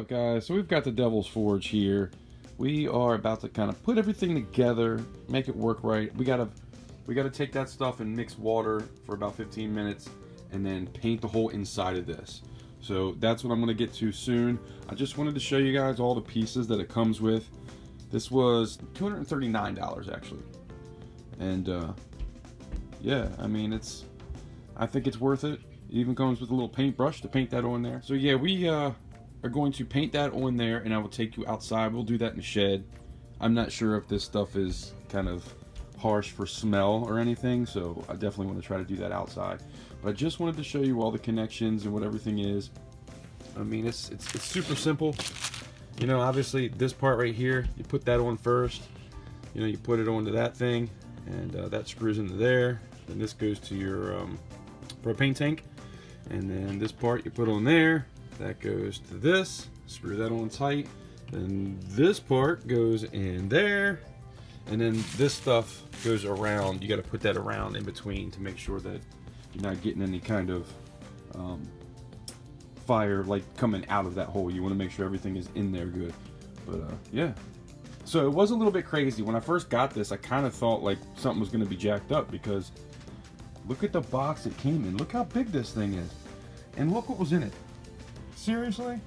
guys, so we've got the Devil's Forge here. We are about to kind of put everything together, make it work right. We gotta take that stuff and mix water for about 15 minutes and then paint the whole inside of this. So that's what I'm gonna get to soon. I just wanted to show you guys all the pieces that it comes with. This was $239 actually. And yeah, I mean, I think it's worth it. It even comes with a little paintbrush to paint that on there. So yeah, we are going to paint that on there, and I will take you outside. We'll do that in the shed. I'm not sure if this stuff is kind of harsh for smell or anything, so I definitely want to try to do that outside. But I just wanted to show you all the connections and what everything is. I mean, it's super simple. You know, obviously this part right here, you put that on first. You know, you put it onto that thing, and that screws into there. Then this goes to your propane tank, and then this part you put on there. That goes to this, screw that on tight. Then this part goes in there, and then this stuff goes around. You got to put that around in between to make sure that you're not getting any kind of fire like coming out of that hole. You want to make sure everything is in there good. But yeah, so it was a little bit crazy. When I first got this, I kind of thought like something was going to be jacked up, because look at the box it came in. Look how big this thing is, and look what was in it. Seriously?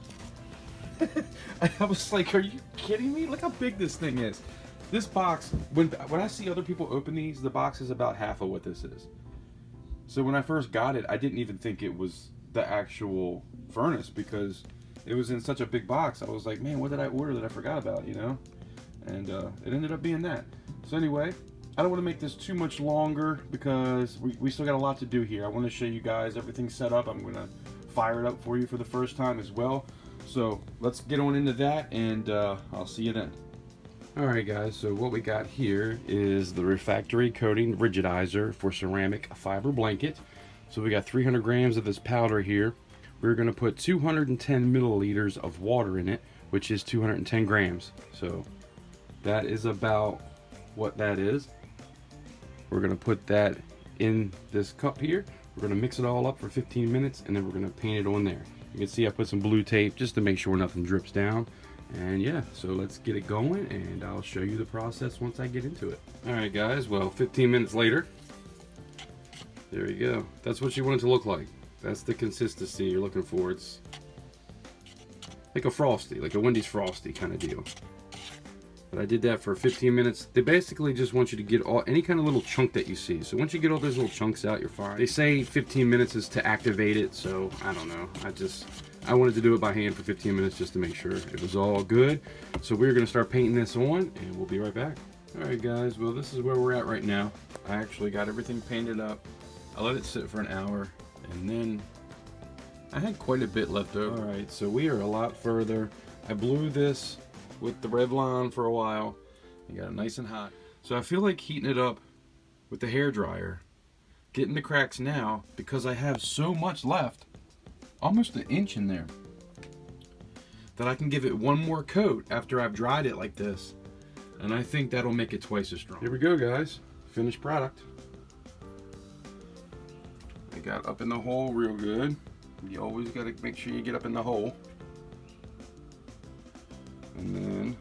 I was like, are you kidding me? Look how big this thing is. This box, when I see other people open these, the box is about half of what this is. So when I first got it, I didn't even think it was the actual furnace, because it was in such a big box. I was like, man, what did I order that I forgot about, you know? And it ended up being that. So anyway, I don't want to make this too much longer, because we still got a lot to do here. I want to show you guys everything set up. I'm going to fire it up for you for the first time as well. So let's get on into that, and I'll see you then. Alright guys, so what we got here is the refractory coating rigidizer for ceramic fiber blanket. So we got 300 grams of this powder here. We're going to put 210 milliliters of water in it, which is 210 grams. So that is about what that is. We're going to put that in this cup here. We're going to mix it all up for 15 minutes, and then we're going to paint it on there. You can see I put some blue tape just to make sure nothing drips down. And yeah, so let's get it going, and I'll show you the process once I get into it. Alright guys, well, 15 minutes later, there you go. That's what you want it to look like. That's the consistency you're looking for. It's like a Frosty, like a Wendy's Frosty kind of deal. But I did that for 15 minutes. They basically just want you to get any kind of little chunk that you see. So once you get all those little chunks out, you're fine. They say 15 minutes is to activate it, so I don't know. I wanted to do it by hand for 15 minutes just to make sure it was all good. So we're gonna start painting this on, and we'll be right back. All right guys, well this is where we're at right now. I actually got everything painted up. I let it sit for an hour, and then I had quite a bit left over. All right, so we are a lot further. I blew this with the Revlon for a while. You got it nice and hot. So I feel like heating it up with the hair dryer, getting the cracks now, because I have so much left, almost an inch in there, that I can give it one more coat after I've dried it like this, and I think that'll make it twice as strong. Here we go guys, finished product. I got up in the hole real good. You always got to make sure you get up in the hole. And then,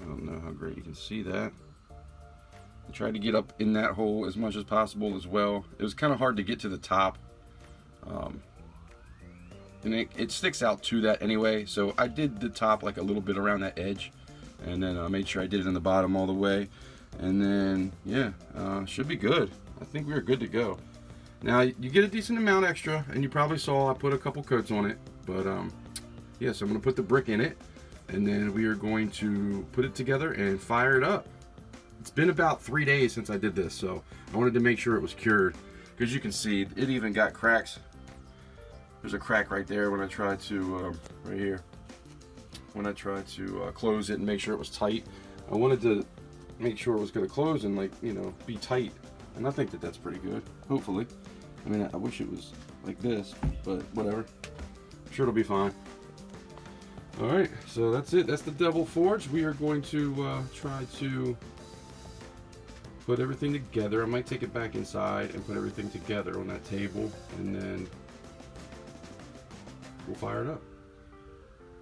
I don't know how great you can see that. I tried to get up in that hole as much as possible as well. It was kind of hard to get to the top. And it sticks out to that anyway. So I did the top like a little bit around that edge. And then I made sure I did it in the bottom all the way. And then, yeah, should be good. I think we're good to go. Now, you get a decent amount extra. And you probably saw I put a couple coats on it. But, yeah, so I'm going to put the brick in it, and then we are going to put it together and fire it up. It's been about 3 days since I did this, so I wanted to make sure it was cured. Because you can see, it even got cracks. There's a crack right there when I tried to, right here. When I tried to close it and make sure it was tight. I wanted to make sure it was going to close and, like, you know, be tight. And I think that that's pretty good, hopefully. I mean, I wish it was like this, but whatever. I'm sure it'll be fine. Alright, so that's it. That's the Devil Forge. We are going to try to put everything together. I might take it back inside and put everything together on that table, and then we'll fire it up.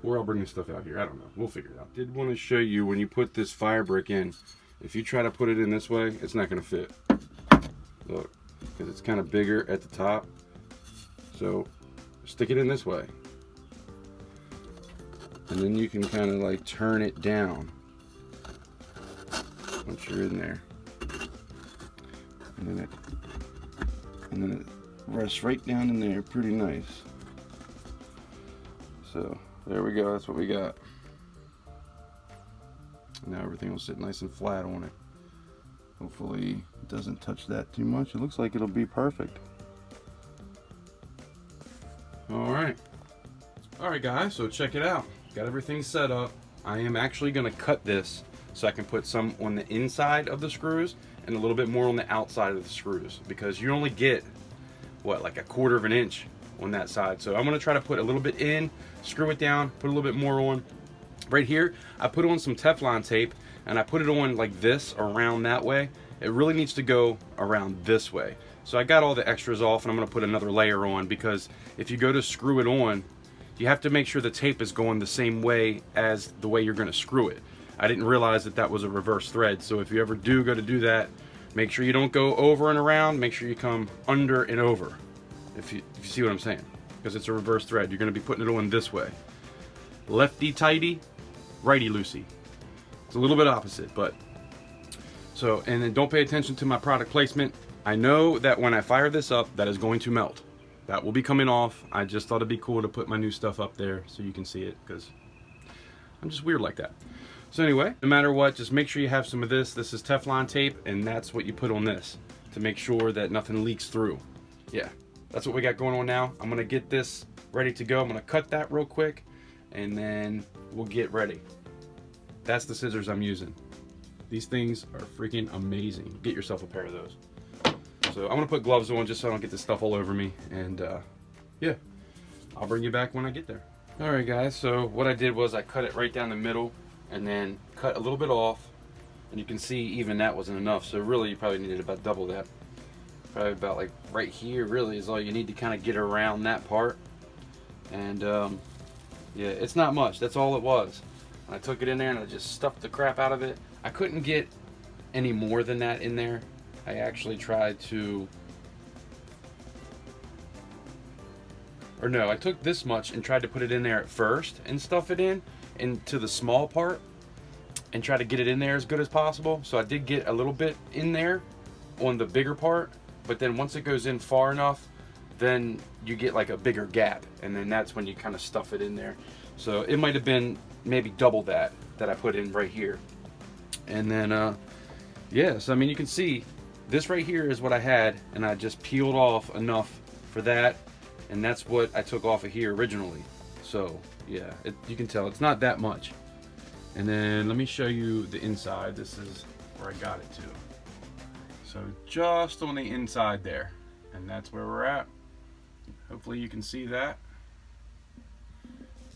Or I'll bring this stuff out here. I don't know. We'll figure it out. Did want to show you when you put this fire brick in, if you try to put it in this way, it's not going to fit. Look, because it's kind of bigger at the top. So stick it in this way. And then you can kind of like turn it down once you're in there. And then it rests right down in there, pretty nice. So there we go, that's what we got. Now everything will sit nice and flat on it. Hopefully it doesn't touch that too much. It looks like it'll be perfect. Alright guys, so check it out. Got everything set up. I am actually going to cut this so I can put some on the inside of the screws and a little bit more on the outside of the screws, because you only get what, like 1/4 of an inch on that side. So I'm going to try to put a little bit in, screw it down, put a little bit more on. Right here I put on some Teflon tape and I put it on like this, around that way. It really needs to go around this way. So I got all the extras off and I'm going to put another layer on, because if you go to screw it on, you have to make sure the tape is going the same way as the way you're going to screw it. I didn't realize that that was a reverse thread, so if you ever do go to do that, make sure you don't go over and around, make sure you come under and over, if you see what I'm saying, because it's a reverse thread. You're going to be putting it on this way. Lefty tighty, righty loosey. It's a little bit opposite, but so, and then don't pay attention to my product placement. I know that when I fire this up, that is going to melt. That will be coming off. I just thought it'd be cool to put my new stuff up there so you can see it, because I'm just weird like that. So anyway, no matter what, just make sure you have some of this. This is Teflon tape, and that's what you put on this to make sure that nothing leaks through. Yeah, that's what we got going on now. I'm gonna get this ready to go. I'm gonna cut that real quick, and then we'll get ready. That's the scissors I'm using. These things are freaking amazing. Get yourself a pair of those. So I'm gonna put gloves on just so I don't get this stuff all over me, and yeah, I'll bring you back when I get there. All right guys, so what I did was I cut it right down the middle and then cut a little bit off, and you can see even that wasn't enough, so really you probably needed about double that. Probably about like right here really is all you need to kind of get around that part. And yeah, it's not much, that's all it was. And I took it in there and I just stuffed the crap out of it. I couldn't get any more than that in there. I actually tried to, or no, I took this much and tried to put it in there at first and stuff it in into the small part and try to get it in there as good as possible. So I did get a little bit in there on the bigger part, but then once it goes in far enough, then you get like a bigger gap, and then that's when you kind of stuff it in there. So it might have been maybe double that I put in right here. And then yeah, so I mean you can see this right here is what I had, and I just peeled off enough for that, and that's what I took off of here originally. So yeah, you can tell it's not that much. And then let me show you the inside. This is where I got it to. So just on the inside there, and that's where we're at. Hopefully you can see that.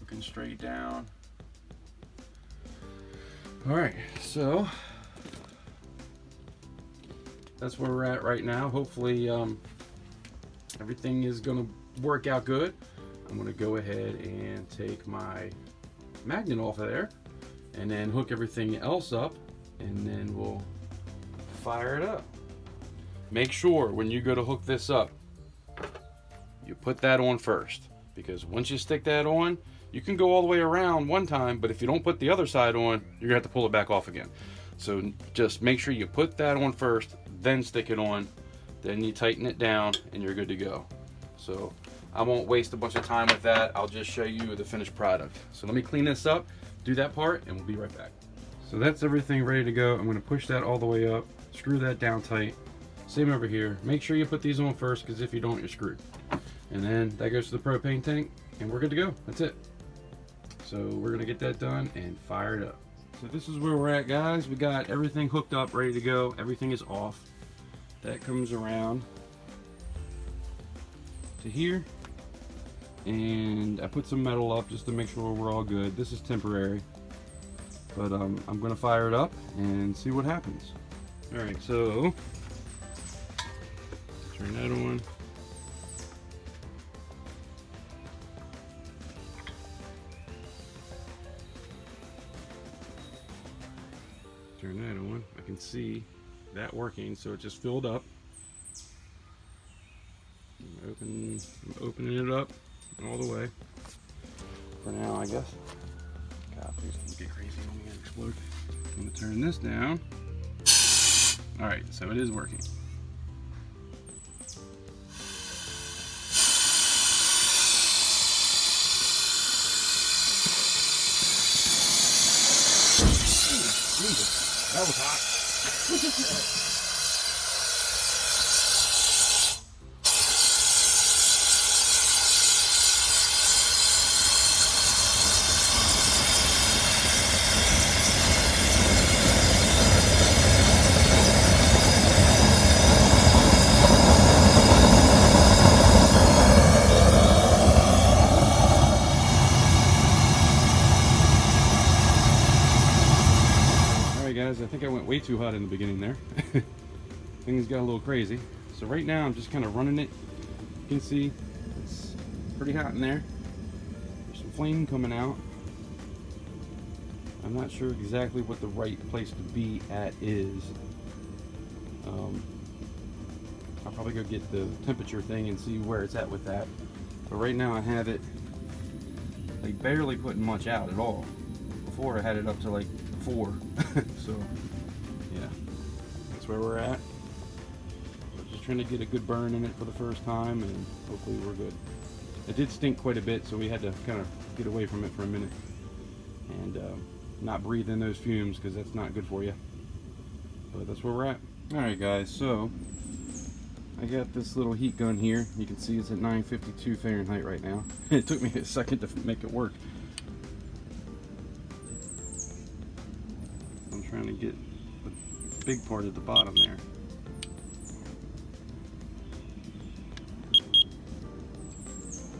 Looking straight down. All right, so that's where we're at right now. Hopefully everything is gonna work out good. I'm gonna go ahead and take my magnet off of there and then hook everything else up, and then we'll fire it up. Make sure when you go to hook this up, you put that on first, because once you stick that on, you can go all the way around one time, but if you don't put the other side on, you're gonna have to pull it back off again. So just make sure you put that on first, then stick it on, then you tighten it down, and you're good to go. So I won't waste a bunch of time with that. I'll just show you the finished product. So let me clean this up, do that part, and we'll be right back. So that's everything ready to go. I'm gonna push that all the way up, screw that down tight. Same over here. Make sure you put these on first, because if you don't, you're screwed. And then that goes to the propane tank, and we're good to go. That's it. So we're gonna get that done and fire it up. So this is where we're at, guys. We got everything hooked up, ready to go. Everything is off. That comes around to here, and I put some metal up just to make sure we're all good. This is temporary, but I'm gonna fire it up and see what happens. All right, so turn that on. turn that on, I can see that working, so it just filled up. I'm opening it up all the way for now, I guess. God, please don't get crazy on me and explode. I'm gonna turn this down. All right, so it is working. Jesus, that was hot. Guys, I think I went way too hot in the beginning there. Things got a little crazy. So right now I'm just kind of running it. You can see it's pretty hot in there. There's some flame coming out. I'm not sure exactly what the right place to be at is. I'll probably go get the temperature thing and see where it's at with that. But right now I have it like barely putting much out at all. Before I had it up to like 4. So yeah, that's where we're at. We're just trying to get a good burn in it for the first time, and hopefully we're good. It did stink quite a bit, so we had to kind of get away from it for a minute and not breathe in those fumes, because that's not good for you. But that's where we're at. Alright guys, so I got this little heat gun here. You can see it's at 952 Fahrenheit right now. It took me a second to make it work. Trying to get the big part at the bottom there.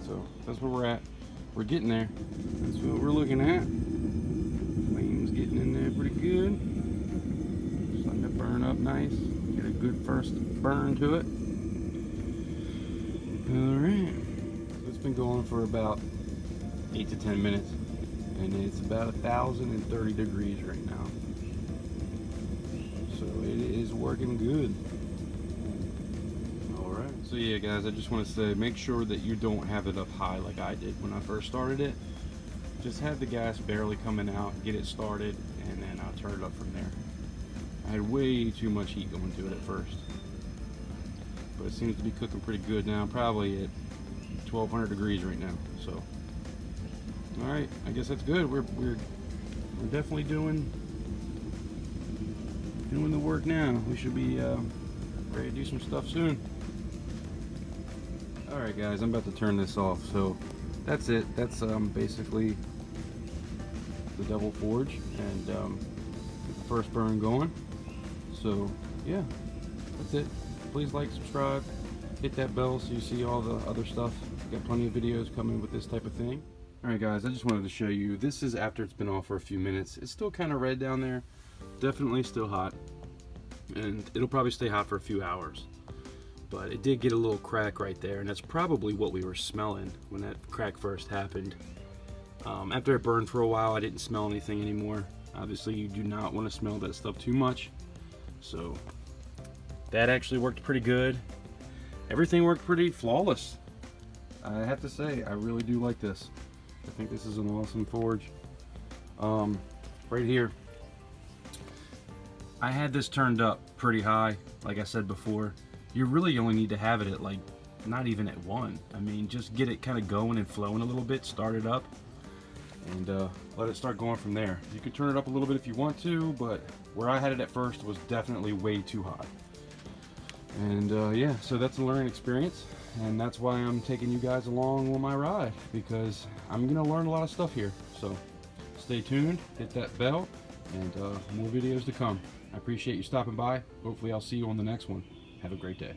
So that's where we're at. We're getting there. That's what we're looking at. Flame's getting in there pretty good. Starting to burn up nice. Get a good first burn to it. Alright. So it's been going for about 8 to 10 minutes. And it's about 1,030 degrees right now. So it is working good. Alright, so yeah guys, I just want to say, make sure that you don't have it up high like I did when I first started it. Just have the gas barely coming out, get it started, and then I'll turn it up from there. I had way too much heat going to it at first, but it seems to be cooking pretty good now, probably at 1,200 degrees right now. So alright, I guess that's good. We're definitely doing the work now. We should be ready to do some stuff soon. Alright guys, I'm about to turn this off. So that's it. That's basically the double forge, and get the first burn going. So yeah, that's it. Please like, subscribe, hit that bell so you see all the other stuff. Got plenty of videos coming with this type of thing. Alright guys, I just wanted to show you, this is after it's been off for a few minutes. It's still kind of red down there. Definitely still hot, and it'll probably stay hot for a few hours, but it did get a little crack right there, and that's probably what we were smelling when that crack first happened. After it burned for a while, I didn't smell anything anymore. Obviously you do not want to smell that stuff too much, so that actually worked pretty good. Everything worked pretty flawless. I have to say, I really do like this. I think this is an awesome forge. Right here, I had this turned up pretty high, like I said before. You really only need to have it at like, not even at 1. I mean, just get it kind of going and flowing a little bit, start it up, and let it start going from there. You can turn it up a little bit if you want to, but where I had it at first was definitely way too hot. And yeah, so that's a learning experience, and that's why I'm taking you guys along on my ride, because I'm gonna learn a lot of stuff here. So stay tuned, hit that bell, and more videos to come. I appreciate you stopping by. Hopefully I'll see you on the next one. Have a great day.